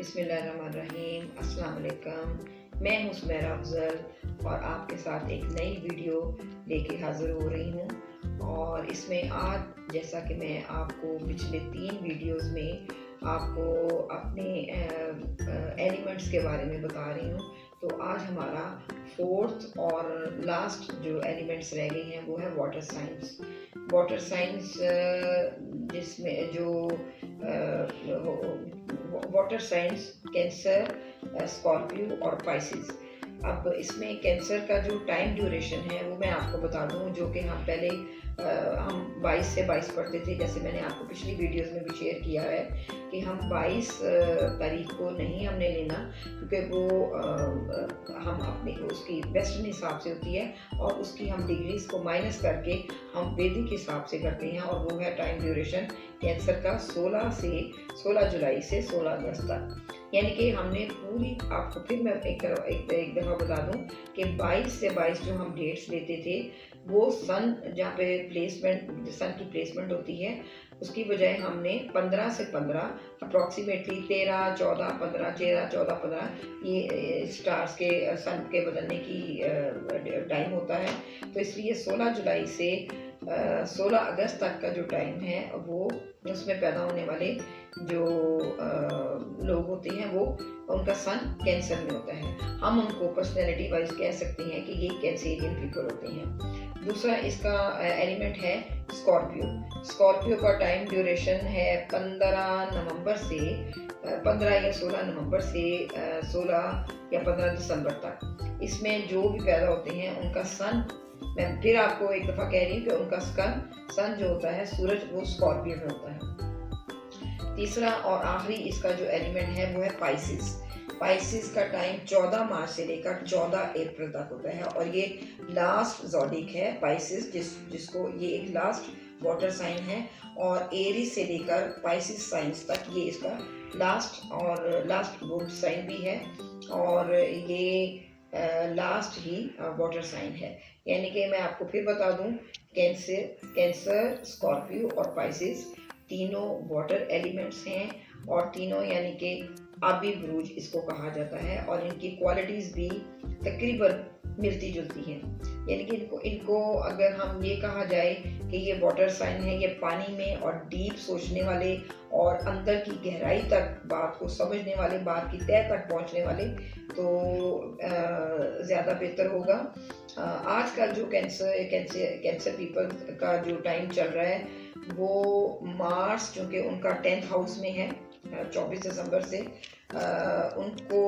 बिस्मिल्लाहिर्रहमानिर्रहीम। अस्सलाम वालेकुम। मैं हूँ सुमेरा अफजल और आपके साथ एक नई वीडियो लेके हाज़िर हो रही हूँ। और इसमें आज जैसा कि मैं आपको पिछले 3 वीडियोस में आपको अपने एलिमेंट्स के बारे में बता रही हूँ, तो आज हमारा फोर्थ और लास्ट जो एलिमेंट्स रह गए हैं वो है वाटर साइंस। वाटर साइंस जिसमें जो वाटर साइंस कैंसर, स्कॉर्पियो और पाइसिस। अब इसमें कैंसर का जो टाइम ड्यूरेशन है वो मैं आपको बता दूं, जो कि हम पहले हम 22 से 22 पढ़ते थे। जैसे मैंने आपको पिछली वीडियोस में भी शेयर किया है कि हम 22 तारीख को नहीं हमने लेना, क्योंकि वो हम अपनी उसकी वेस्टर्न हिसाब से होती है और उसकी हम डिग्रीज को माइनस करके हम वैदिक हिसाब से करते हैं, और वो है टाइम ड्यूरेशन कैंसर का 16 जुलाई से 16 अगस्त तक। यानी कि हमने पूरी, आपको फिर मैं एक दफ़ा बता दूं कि 22 से 22 जो हम डेट्स लेते थे वो सन जहाँ पे प्लेसमेंट सन की प्लेसमेंट होती है उसकी बजाय हमने 15 से 15 अप्रॉक्सीमेटली 13, 14, 15, 13, 14, 15 ये स्टार्स के सन के बदलने की टाइम होता है। तो इसलिए 16 जुलाई से 16 अगस्त तक का जो टाइम है वो उसमें पैदा होने वाले जो लोग होते हैं वो उनका सन कैंसर में होता है। हम उनको पर्सनैलिटी वाइज कह सकते हैं कि ये कैंसेरियन पीपल होते हैं। दूसरा इसका एलिमेंट है स्कॉर्पियो। स्कॉर्पियो का टाइम ड्यूरेशन है 15 नवंबर से 15 या 16 नवंबर से 16 या 15 दिसंबर तक। इसमें जो भी पैदा होते हैं उनका सन, मैं फिर आपको एक दफ़ा कह रही हूँ कि उनका सन जो होता है सूरज, वो स्कॉर्पियो में होता है। तीसरा और आखिरी इसका जो एलिमेंट है वो है पाइसिस। पाइसिस का टाइम 14 मार्च से लेकर 14 अप्रैल तक होता है और ये लास्ट ज़ोडिक है पाइसिस, जिसको ये एक लास्ट वाटर साइन है। और एरीज से लेकर पाइसिस साइंस तक ये इसका लास्ट वुड साइन भी है, और ये लास्ट ही वाटर साइन है। यानी कि मैं आपको फिर बता दूं, कैंसर, स्कॉर्पियो और पाइसिस तीनों वाटर एलिमेंट्स हैं, और तीनों यानी कि आबी बुरूज इसको कहा जाता है, और इनकी क्वालिटीज़ भी तकरीबन मिलती जुलती हैं। यानी कि इनको अगर हम ये कहा जाए कि ये वाटर साइन है, ये पानी में और डीप सोचने वाले और अंदर की गहराई तक बात को समझने वाले, बात की तह तक पहुंचने वाले, तो ज़्यादा बेहतर होगा। आजकल जो कैंसर पीपल का जो टाइम चल रहा है वो मार्स, चूँकि उनका 10th हाउस में है 24 दिसंबर से, उनको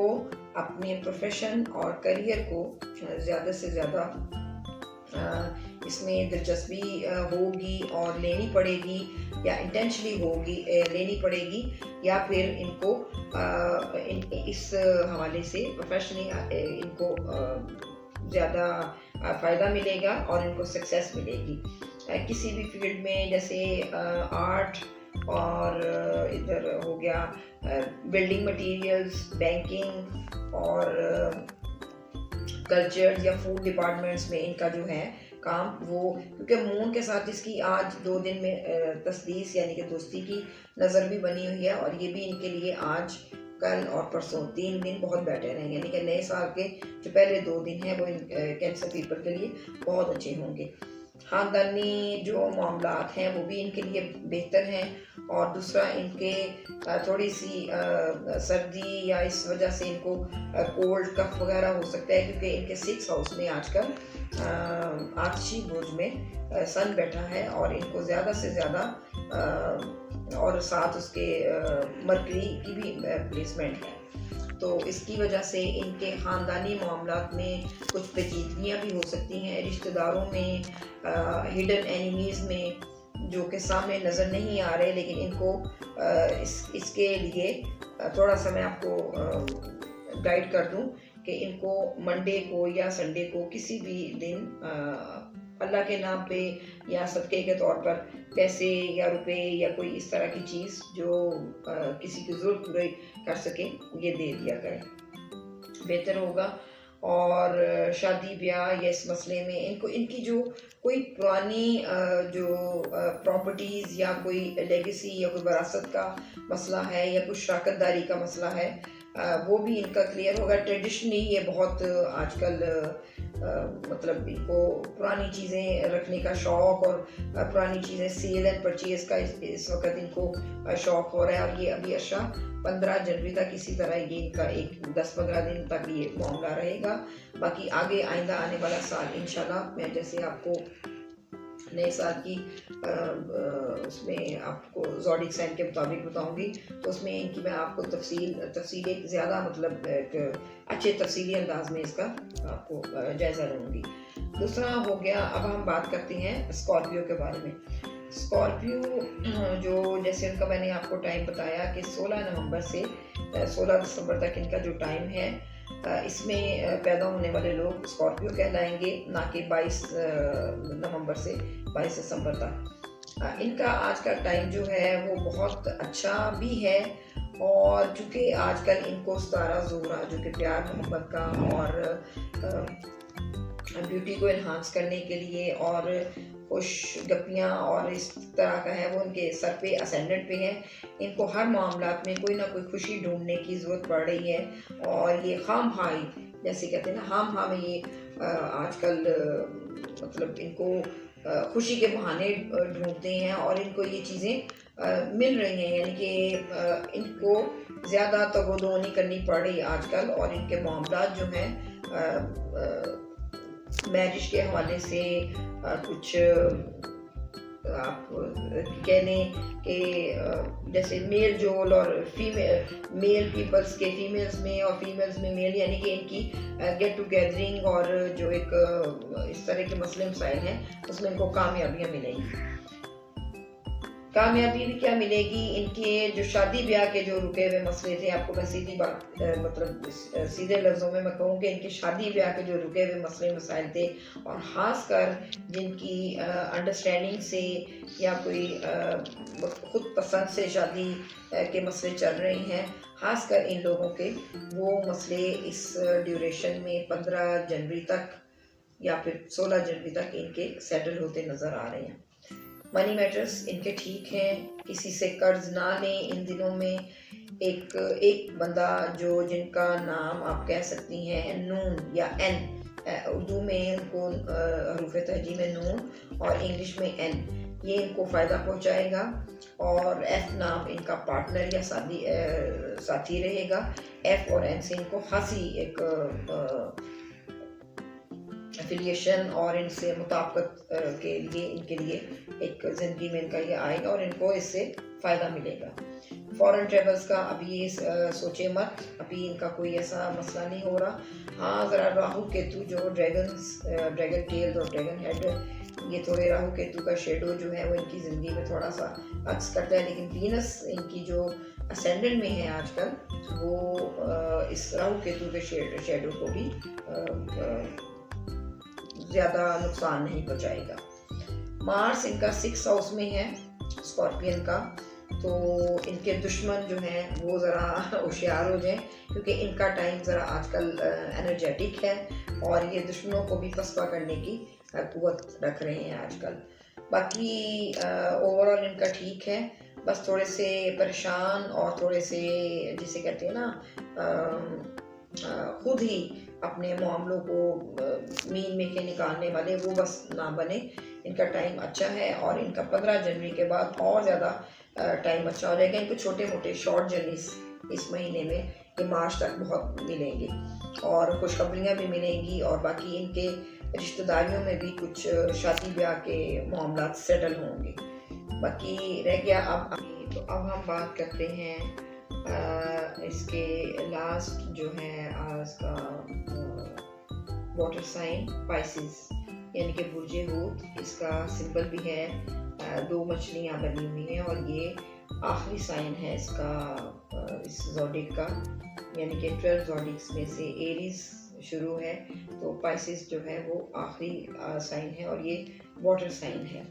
अपने प्रोफेशन और करियर को ज़्यादा से ज़्यादा इसमें दिलचस्पी होगी और लेनी पड़ेगी, या इंटेंशनली होगी लेनी पड़ेगी, या फिर इनको इस हवाले से प्रोफेशनली इनको ज़्यादा फ़ायदा मिलेगा और इनको सक्सेस मिलेगी किसी भी फील्ड में। जैसे आर्ट, और इधर हो गया बिल्डिंग मटेरियल्स, बैंकिंग और कल्चर या फूड डिपार्टमेंट्स में इनका जो है काम, वो क्योंकि मून के साथ इसकी आज 2 दिन में तस्दीस यानी कि दोस्ती की नज़र भी बनी हुई है, और ये भी इनके लिए आज, कल और परसों 3 दिन बहुत बेटर हैं। यानी कि नए साल के जो पहले 2 दिन हैं वो कैंसर पीपल के लिए बहुत अच्छे होंगे। ख़ानदानी जो मामलात हैं वो भी इनके लिए बेहतर हैं, और दूसरा इनके थोड़ी सी सर्दी या इस वजह से इनको कोल्ड कफ वगैरह हो सकता है, क्योंकि इनके 6 हाउस में आजकल आतिशी बुर्ज में सन बैठा है, और इनको ज़्यादा से ज़्यादा और साथ उसके मरकरी की भी प्लेसमेंट है। तो इसकी वजह से इनके ख़ानदानी मामलात में कुछ पेचीदगियाँ भी हो सकती हैं, रिश्तेदारों में, हिडन एनिमीज़ में, जो कि सामने नज़र नहीं आ रहे, लेकिन इनको इसके लिए थोड़ा सा मैं आपको गाइड कर दूं कि इनको मंडे को या संडे को किसी भी दिन अल्लाह के नाम पे या सदक़े के तौर पर पैसे या रुपए या कोई इस तरह की चीज़ जो किसी की ज़रूरत पूरी कर सके, ये दे दिया करें, बेहतर होगा। और शादी ब्याह या इस मसले में इनको इनकी जो कोई पुरानी जो प्रॉपर्टीज़ या कोई लेगेसी या कोई विरासत का मसला है या कुछ शराकतदारी का मसला है, वो भी इनका क्लियर होगा। ट्रेडिशनली ये बहुत आजकल मतलब इनको पुरानी चीज़ें रखने का शौक़ और पुरानी चीज़ें सेल एंड परचेज़ का इस वक्त इनको शौक़ हो रहा है। और ये अभी अच्छा 15 जनवरी तक इसी तरह ये इनका एक 10-15 दिन तक ये मामला रहेगा। बाकी आगे आइंदा आने वाला साल इंशाल्लाह मैं जैसे आपको नए साल की उसमें आपको ज़ोडिक साइन के मुताबिक बताऊंगी, तो उसमें इनकी मैं आपको तफसील एक ज़्यादा मतलब एक अच्छे तफसीली अंदाज में इसका आपको जायज़ा लूँगी। दूसरा हो गया, अब हम बात करते हैं स्कॉर्पियो के बारे में। स्कॉर्पियो जो जैसे उनका मैंने आपको टाइम बताया कि 16 नवंबर से 16 दिसंबर तक इनका जो टाइम है, इसमें पैदा होने वाले लोग स्कॉर्पियो कहलाएंगे, ना कि 22 नवंबर से 22 दिसंबर तक। इनका आज का टाइम जो है वो बहुत अच्छा भी है, और चूँकि आजकल इनको सितारा ज़ोहरा जो कि प्यार मोहब्बत का और ब्यूटी को इन्हांस करने के लिए और खुश गप्पियाँ और इस तरह का है, वो उनके सर पे असेंडेंट पे है। इनको हर मामलात में कोई ना कोई खुशी ढूंढने की ज़रूरत पड़ रही है, और ये खामखाई जैसे कहते हैं ना, खामखा में ये आजकल मतलब इनको खुशी के बहाने ढूंढते हैं और इनको ये चीज़ें मिल रही हैं, यानी कि इनको ज़्यादा तगोदो नहीं करनी पड़ रही आजकल। और इनके मामलात जो हैं मैरिज के हवाले से कुछ आप कह लें कि जैसे मेल जोल और मेल पीपल्स के फीमेल्स में और फीमेल्स में मेल, यानी कि इनकी गेट टुगेदरिंग और जो एक इस तरह के मसले मसाइल हैं उसमें इनको कामयाबियाँ मिलेंगी। कामयाबी भी क्या मिलेगी, इनके जो शादी ब्याह के जो रुके हुए मसले थे, आपको मैं सीधी बात मतलब सीधे लफ्ज़ों में मैं कहूँ कि इनके शादी ब्याह के जो रुके हुए मसले मसाइल थे, और ख़ासकर जिनकी अंडरस्टैंडिंग से या कोई खुद पसंद से शादी के मसले चल रहे हैं, ख़ासकर इन लोगों के वो मसले इस ड्यूरेशन में 15 जनवरी तक या फिर 16 जनवरी तक इनके सेटल होते नज़र आ रहे हैं। मनी मैटर्स इनके ठीक हैं, किसी से कर्ज ना लें इन दिनों में। एक बंदा जो जिनका नाम आप कह सकती हैं नून या एन, उर्दू में इनको हरूफ तहजी में नून और इंग्लिश में एन, ये इनको फ़ायदा पहुंचाएगा। और एफ नाम इनका पार्टनर या साथी रहेगा। एफ और एन से इनको खासी एक एफिलिएशन और इनसे मुताबिकत के लिए इनके लिए एक ज़िंदगी में इनका ये आएगा और इनको इससे फ़ायदा मिलेगा। फॉरेन ट्रेवल्स का अभी ये सोचे मत, अभी इनका कोई ऐसा मसला नहीं हो रहा। हाँ, ज़रा राहु केतु जो ड्रैगन टेल और ड्रैगन हेड, ये थोड़े राहु केतु का शेडो जो है वो इनकी ज़िंदगी में थोड़ा सा अक्स करता है, लेकिन वीनस इनकी जो असेंडेंट में है आजकल, वो इस राहु केतु के शेडो को भी ज़्यादा नुकसान नहीं पहुंचाएगा। मार्स इनका 6 हाउस में है स्कॉर्पियन का, तो इनके दुश्मन जो हैं वो ज़रा होशियार हो जाएं, क्योंकि इनका टाइम ज़रा आजकल एनर्जेटिक है और ये दुश्मनों को भी पसपा करने की कुव्वत रख रहे हैं आजकल। बाकी ओवरऑल इनका ठीक है, बस थोड़े से परेशान और थोड़े से जिसे कहते हैं ना खुद ही अपने मामलों को मीन में के निकालने वाले, वो बस ना बने। इनका टाइम अच्छा है और इनका 15 जनवरी के बाद और ज़्यादा टाइम अच्छा हो जाएगा। इनको छोटे मोटे शॉर्ट जर्नीज इस महीने में ये मार्च तक बहुत मिलेंगे और खुशखबरियाँ भी मिलेंगी, और बाकी इनके रिश्तेदारियों में भी कुछ शादी ब्याह के मामला सेटल होंगे। बाकी रह गया अब हम बात करते हैं इसके लास्ट जो है इसका वाटर साइन पाइसेस, यानी कि बुर्जे हूत। इसका सिंबल भी है, 2 मछलियाँ बनी हुई हैं, और ये आखिरी साइन है इसका इस ज़ोडिक का, यानी कि 12 ज़ोडिक्स में से एरीज शुरू है, तो पाइसेस जो है वो आखिरी साइन है और ये वाटर साइन है।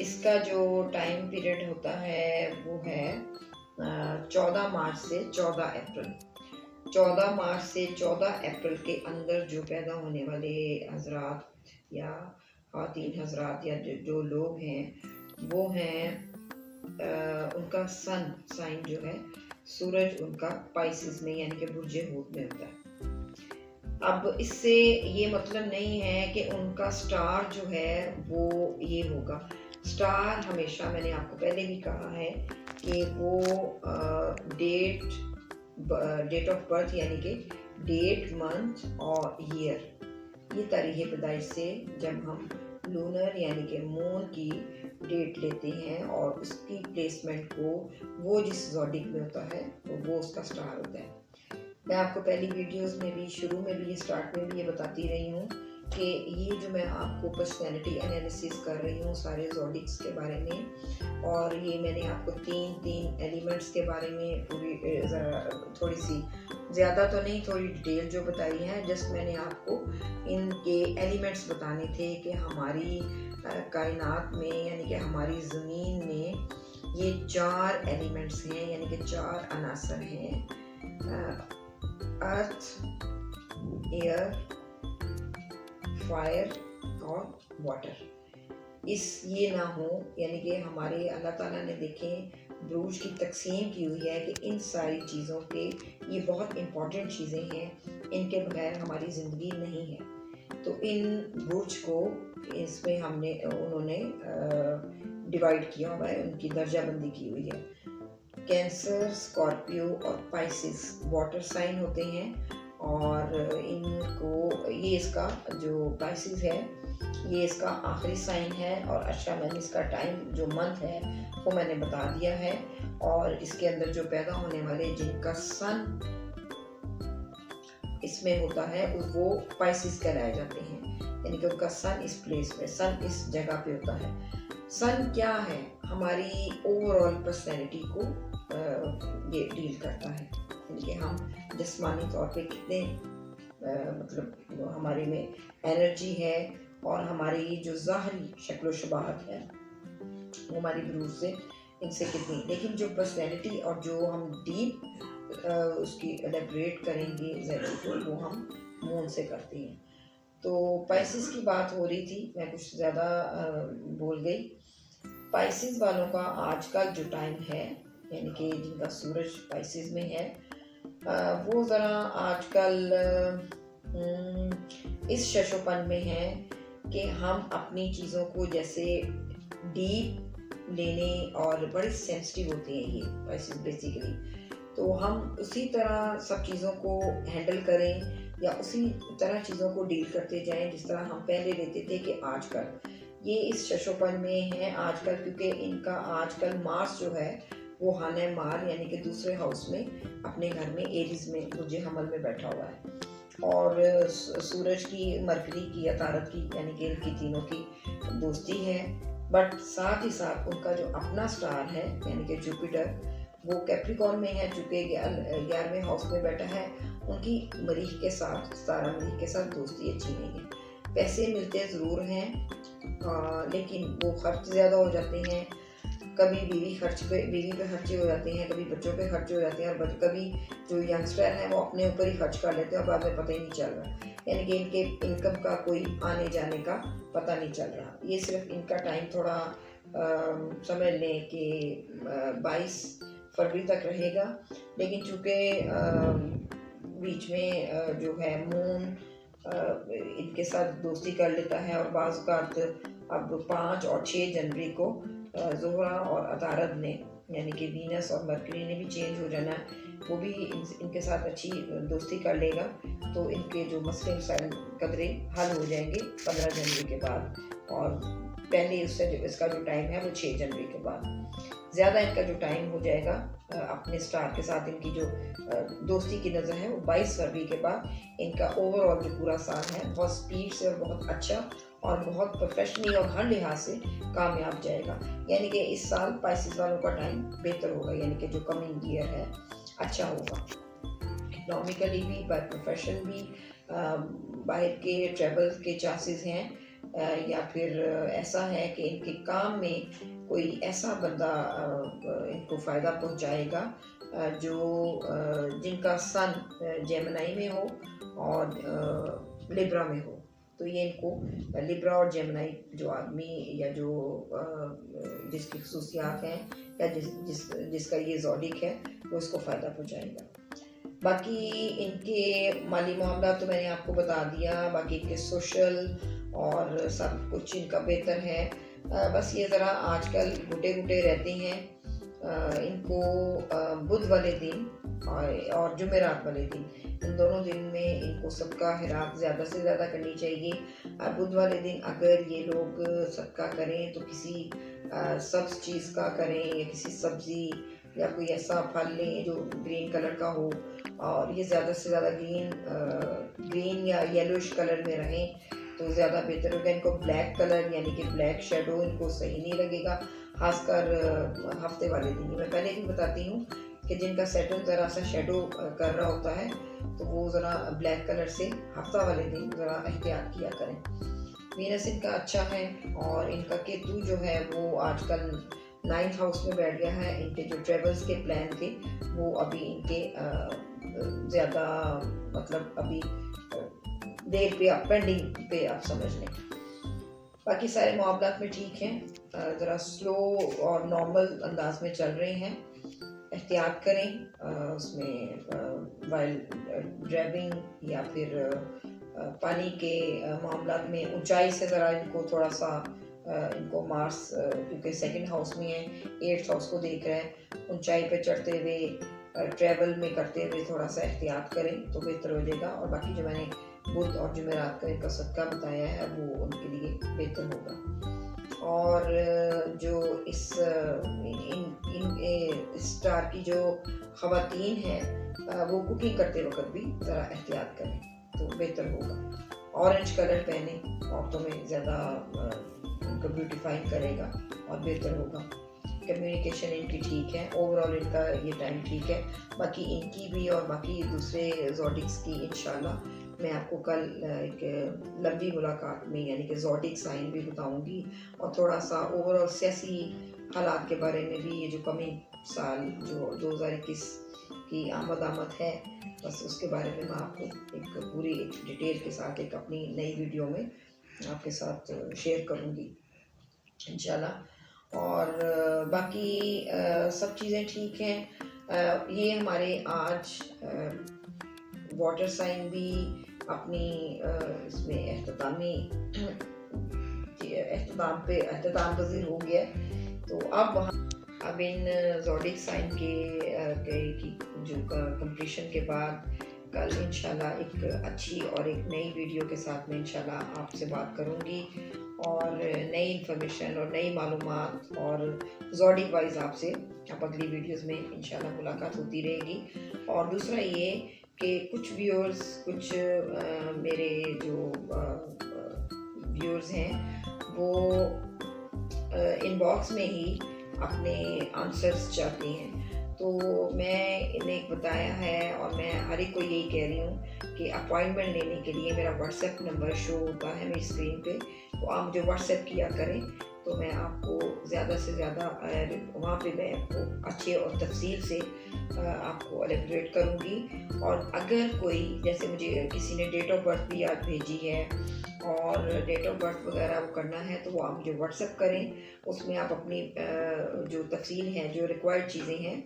इसका जो टाइम पीरियड होता है वो है 14 मार्च से 14 अप्रैल। 14 मार्च से 14 अप्रैल के अंदर जो पैदा होने वाले हजरात या खातीन हजरात या जो लोग हैं वो हैं उनका सन साइन जो है, सूरज उनका पाइसिस में यानी कि बुर्ज हूत में होता है। अब इससे ये मतलब नहीं है कि उनका स्टार जो है वो ये होगा। स्टार हमेशा, मैंने आपको पहले भी कहा है कि वो डेट ऑफ बर्थ यानी कि डेट, मंथ और ईयर, ये तारीख पैदाइश से जब हम लूनर यानी कि मून की डेट लेते हैं और उसकी प्लेसमेंट को वो जिस ज़ोडिक में होता है तो वो उसका स्टार होता है। मैं आपको पहली वीडियोस में भी, शुरू में भी, स्टार्ट में भी ये बताती रही हूँ कि ये जो मैं आपको पर्सनैलिटी एनालिसिस कर रही हूँ सारे ज़ोडिक्स के बारे में, और ये मैंने आपको तीन एलिमेंट्स के बारे में पूरी ज़रा थोड़ी सी, ज़्यादा तो नहीं, थोड़ी डिटेल जो बताई है, जस्ट मैंने आपको इनके एलिमेंट्स बताने थे कि हमारी कायनात में यानी कि हमारी ज़मीन में ये 4 एलिमेंट्स हैं, यानी कि 4 अनासर हैं, अर्थ, एयर, फायर और वाटर। इस ये ना हो, यानी कि हमारे अल्लाह ताला ने देखें बुरूज की तकसीम की हुई है कि इन सारी चीज़ों के, ये बहुत इम्पॉर्टेंट चीज़ें हैं, इनके बगैर हमारी ज़िंदगी नहीं है। तो इन बुर्ज को इसमें उन्होंने डिवाइड किया हुआ है, उनकी दर्जाबंदी की हुई है। कैंसर, स्कॉर्पियो और पाइसिस वाटर साइन होते हैं, और इनको ये इसका जो पाइसिस है ये इसका आखिरी साइन है। और अच्छा, मैंने इसका टाइम जो मंथ है वो मैंने बता दिया है। और इसके अंदर जो पैदा होने वाले जिनका सन इसमें होता है वो पाइसिस कहलाए जाते हैं, यानी कि उनका सन इस प्लेस पे, सन इस जगह पे होता है। सन क्या है? हमारी ओवरऑल पर्सनैलिटी को ये डील करता है, यानी कि हम जिस्मानी तौर पे कितने मतलब हमारे में एनर्जी है, और हमारी जो ज़ाहरी शक्ल शबाहत है वो हमारी बुरूज से इनसे कितनी। लेकिन जो पर्सनैलिटी और जो हम डीप उसकी एलेबरेट करेंगे ज़रूर, वो हम मून से करते हैं। तो पाइसिस की बात हो रही थी, मैं कुछ ज़्यादा बोल गई। पाइसिस वालों का आजकल जो टाइम है, यानी कि जिनका सूरज पाइसिस में है, वो ज़रा आजकल इस शशोपन में है कि हम अपनी चीज़ों को जैसे डीप लेने, और बड़े सेंसिटिव होते हैं ये पाइसिस बेसिकली, तो हम उसी तरह सब चीज़ों को हैंडल करें या उसी तरह चीज़ों को डील करते जाएं जिस तरह हम पहले लेते थे। कि आजकल ये इस शशोपन में है आजकल, क्योंकि इनका आजकल मार्स जो है वो हाने मार यानी कि दूसरे हाउस में अपने घर में एरीज में बुर्जे हमल में बैठा हुआ है, और सूरज की, मरकरी की, अतारत की, यानी कि इनकी तीनों की दोस्ती है। बट साथ ही साथ उनका जो अपना स्टार है यानी कि जुपिटर, वो कैप्रिकॉर्न में है, चूँकि 11वें हाउस में बैठा है। उनकी मरीख के साथ, तारा मरीख के साथ दोस्ती अच्छी नहीं है। पैसे मिलते ज़रूर हैं, लेकिन वो खर्च ज़्यादा हो जाते हैं। कभी बीवी पे खर्चे हो जाते हैं, कभी बच्चों पे खर्चे हो जाते हैं, और कभी जो यंगस्टर हैं वो अपने ऊपर ही खर्च कर लेते हैं और बाद में पता ही नहीं चल रहा, यानी कि इनके इनकम का कोई आने जाने का पता नहीं चल रहा। ये सिर्फ इनका टाइम थोड़ा समझ लें कि 22 फरवरी तक रहेगा। लेकिन चूँकि बीच में जो है मून इनके साथ दोस्ती कर लेता है, और बाज़ औक़ात अब 5 और 6 जनवरी को ज़ोहरा और अतारद ने, यानी कि वीनस और मरकरी ने भी चेंज हो जाना है, वो भी इनके साथ अच्छी दोस्ती कर लेगा। तो इनके जो मसले मसाइल कदरे हल हो जाएंगे 15 जनवरी के बाद, और पहले उससे इसका जो टाइम है वो 6 जनवरी के बाद। ज़्यादा इनका जो टाइम हो जाएगा अपने स्टार के साथ इनकी जो दोस्ती की नज़र है वो 22 फरवरी के बाद। इनका ओवरऑल जो पूरा साल है बहुत स्पीड से और बहुत अच्छा और बहुत प्रोफेशनली और हर लिहाज से कामयाब जाएगा। यानी कि इस साल पाइसिस वालों का टाइम बेहतर होगा, यानी कि जो कमिंग ईयर है अच्छा होगा, इकोनॉमिकली भी, बाय प्रोफेशन भी। बाहर के ट्रैवल के चांसेस हैं, या फिर ऐसा है कि इनके काम में कोई ऐसा बंदा इनको फ़ायदा पहुंचाएगा जिनका सन जेमिनी में हो और लिब्रा में हो, तो ये इनको लिब्रा और जेमिनी जो आदमी या जो जिसकी खसूसियात हैं या जिसका ये ज़ोडिक है वो इसको फ़ायदा पहुँचाएगा। बाकी इनके माली मामला तो मैंने आपको बता दिया, बाकी इनके सोशल और सब कुछ इनका बेहतर है। बस ये ज़रा आजकल घुटे-घुटे रहते हैं। इनको बुध वाले दिन और जुमेरात वाले दिन, इन दोनों दिन में इनको सदका खैरात ज़्यादा से ज़्यादा करनी चाहिए। बुध वाले दिन अगर ये लोग सदका करें तो किसी सब्ज़ चीज़ का करें या किसी सब्ज़ी या कोई ऐसा फल लें जो ग्रीन कलर का हो और ये ज़्यादा से ज़्यादा ग्रीन या येलोइश कलर में रहें तो ज़्यादा बेहतर होगा। इनको ब्लैक कलर यानी कि ब्लैक शेडो इनको सही नहीं लगेगा, खासकर हफ्ते वाले दिन। मैं पहले भी बताती हूँ कि जिनका सेटल ज़रा सा शेडो कर रहा होता है तो वो ज़रा ब्लैक कलर से हफ्ता वाले दिन ज़रा एहतियात किया करें। वीनस इनका अच्छा है और इनका केतु जो है वो आजकल 9th हाउस में बैठ गया है। इनके जो ट्रेवल्स के प्लान थे वो अभी इनके ज़्यादा मतलब अभी देर पे पेंडिंग पे आप समझ लें। बाकी सारे मामलात में ठीक हैं, ज़रा स्लो और नॉर्मल अंदाज में चल रहे हैं। एहतियात करें उसमें वाइल ड्राइविंग या फिर पानी के मामलात में ऊंचाई से ज़रा इनको थोड़ा सा इनको मार्स क्योंकि 2nd हाउस में है, 8th हाउस को देख रहा है, ऊंचाई पे चढ़ते हुए ट्रैवल में करते हुए थोड़ा सा एहतियात करें तो बेहतर हो जाएगा। और बाकी जो मैंने बुध और जुमेरात का इनका सदका बताया है वो उनके लिए बेहतर होगा। और जो इस स्टार की जो ख़वातीन हैं वो कुकिंग करते वक्त भी ज़रा एहतियात करें तो बेहतर होगा। ऑरेंज कलर पहने औरतों में ज़्यादा उनको ब्यूटीफाइंग करेगा और बेहतर होगा। कम्युनिकेशन इनकी ठीक है, ओवरऑल इनका ये टाइम ठीक है। बाकी इनकी भी और बाकी दूसरे ज़ोडिक्स की इंशाल्लाह मैं आपको कल एक लंबी मुलाकात में यानी कि ज़ोडिक साइन भी बताऊंगी और थोड़ा सा ओवरऑल सियासी हालात के बारे में भी। ये जो कमिंग साल जो 2021 की आमद है बस उसके बारे में मैं आपको एक पूरी डिटेल के साथ एक अपनी नई वीडियो में आपके साथ शेयर करूंगी इंशाल्लाह। और बाकी सब चीज़ें ठीक हैं। ये हमारे आज वाटर साइन भी अपनी इसमें एहतमाम पजीर हो गया। तो अब इन ज़ोडिक साइन की जो कंप्लीशन के बाद कल इंशाल्लाह एक अच्छी और एक नई वीडियो के साथ में इंशाल्लाह आपसे बात करूंगी और नई इन्फॉर्मेशन और नई मालूमात और ज़ोडिक वाइज आपसे अब अगली वीडियोस में इंशाल्लाह मुलाकात होती रहेगी। और दूसरा ये कि कुछ व्यूअर्स मेरे जो व्यूअर्स हैं वो इनबॉक्स में ही अपने आंसर्स चाहते हैं, तो मैं इन्हें बताया है और मैं हर एक को यही कह रही हूँ कि अपॉइंटमेंट लेने के लिए मेरा व्हाट्सएप नंबर शो होता है मेरी स्क्रीन पे, तो आप मुझे व्हाट्सएप किया करें तो मैं आपको ज़्यादा से ज़्यादा वहाँ पे मैं आपको अच्छे और तफसील से आपको एलेबरेट करूँगी। और अगर कोई जैसे मुझे किसी ने डेट ऑफ बर्थ भी याद भेजी है और डेट ऑफ बर्थ वगैरह वो करना है तो वो आप मुझे व्हाट्सएप करें। उसमें आप अपनी जो तफसील हैं जो रिक्वायर्ड चीज़ें हैं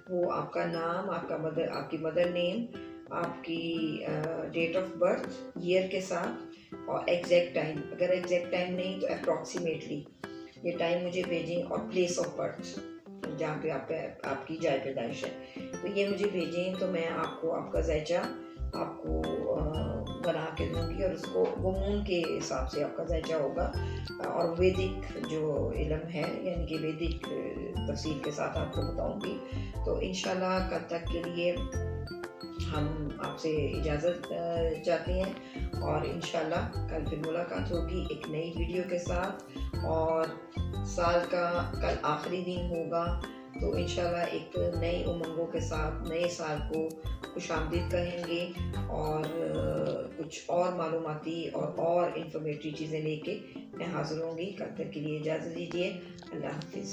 वो आपका नाम, आपकी मदर नेम, आपकी डेट ऑफ बर्थ ईयर के साथ और एग्जैक्ट टाइम, अगर एग्जैक्ट टाइम नहीं तो अप्रॉक्सीमेटली ये टाइम मुझे भेजें और प्लेस ऑफ बर्थ जहाँ पे आपकी जाए पैदाइश है तो ये मुझे भेजें तो मैं आपको आपका जायचा आपको बना के दूँगी और उसको वो मून के हिसाब से आपका जायचा होगा और वैदिक जो इल्म है यानी कि वैदिक तफसील के साथ आपको बताऊँगी। तो इंशाल्लाह कल तक के लिए हम आपसे इजाज़त चाहते हैं और इंशाल्लाह कल फिर मुलाकात होगी एक नई वीडियो के साथ। और साल का कल आखिरी दिन होगा तो इंशाल्लाह एक नई उमंगों के साथ नए साल को खुशामदीद कहेंगे और कुछ और मालूमाती और इन्फॉर्मेटिव चीज़ें लेके मैं हाज़िर होंगी। कल तक के लिए इजाज़त दीजिए। अल्लाह हाफ़िज़।